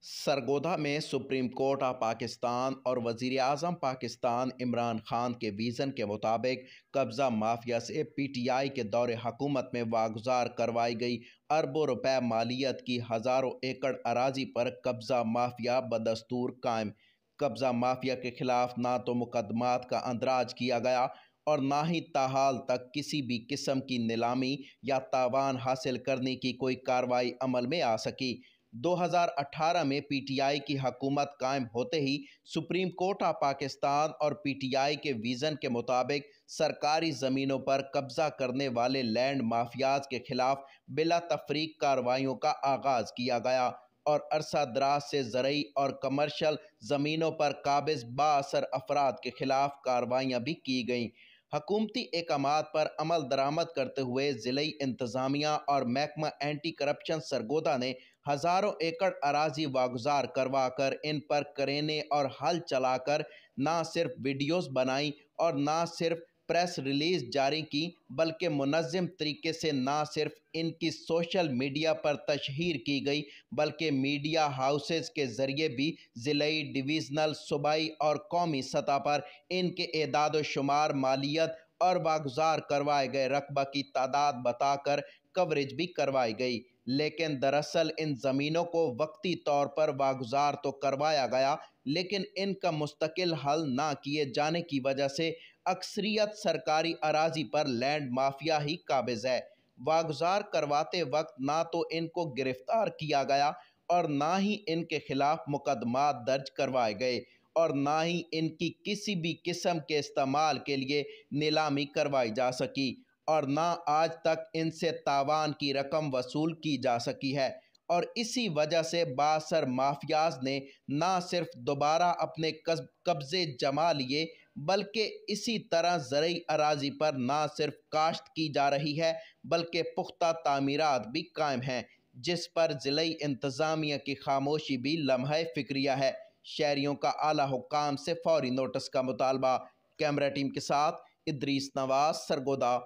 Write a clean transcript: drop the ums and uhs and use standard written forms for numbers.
سرگودھا میں supreme court of Pakistan اور وزیر اعظم پاکستان عمران خان کے ویژن کے مطابق قبضہ مافیا سے پی ٹی آئی کے دور حکومت میں واگزار کروائی گئی اربوں روپے مالیت کی ہزاروں ایکڑ اراضی پر قبضہ مافیا بدستور قائم۔ قبضہ مافیا کے خلاف نہ تو مقدمات کا اندراج کیا گیا اور نہ ہی تاحال تک کسی بھی قسم کی نیلامی یا تاوان حاصل کرنے کی کوئی کارروائی عمل میں آ سکی۔ 2018 میں پی ٹی آئی کی حکومت قائم ہوتے ہی سپریم کورٹ آف پاکستان اور پی ٹی آئی کے ویژن کے مطابق سرکاری زمینوں پر قبضہ کرنے والے لینڈ مافیاز کے خلاف بلا تفریق کارروائیوں کا آغاز کیا گیا اور عرصہ دراز سے زرعی اور کمرشل زمینوں پر قابض بااثر افراد کے خلاف کارروائیاں بھی کی گئیں۔ حکومتی احکامات پر عمل درآمد کرتے ہوئے ضلعی انتظامیہ اور محکمہ اینٹی کرپشن سرگودھا نے ہزاروں ایکڑ اراضی واگزار کروا کر ان پر کرینے اور ہل چلا کر نہ صرف ویڈیوز بنائیں اور نہ صرف پریس ریلیز جاری کی بلکہ منظم طریقے سے نہ صرف ان کی سوشل میڈیا پر تشہیر کی گئی بلکہ میڈیا ہاؤسز کے ذریعے بھی ضلعی، ڈویژنل، صوبائی اور قومی سطح پر ان کے اعداد و شمار، مالیت اور واگزار کروائے گئے رقبہ کی تعداد بتا کر کوریج بھی کروائی گئی۔ لیکن دراصل ان زمینوں کو وقتی طور پر واگزار تو کروایا گیا لیکن ان کا مستقل حل نہ کیے جانے کی وجہ سے اکثریت سرکاری اراضی پر لینڈ مافیا ہی قابض ہے۔ واگزار کرواتے وقت نہ تو ان کو گرفتار کیا گیا اور نہ ہی ان کے خلاف مقدمات درج کروائے گئے اور نہ ہی ان کی کسی بھی قسم کے استعمال کے لیے نیلامی کروائی جا سکی اور نہ آج تک ان سے تاوان کی رقم وصول کی جا سکی ہے، اور اسی وجہ سے بااثر مافیاز نے نہ صرف دوبارہ اپنے قبضے جما لیے بلکہ اسی طرح زرعی اراضی پر نہ صرف کاشت کی جا رہی ہے بلکہ پختہ تعمیرات بھی قائم ہیں، جس پر ضلعی انتظامیہ کی خاموشی بھی لمحہ فکریہ ہے۔ شہریوں کا اعلیٰ حکام سے فوری نوٹس کا مطالبہ۔ کیمرہ ٹیم کے ساتھ ادریس نواز، سرگودھا۔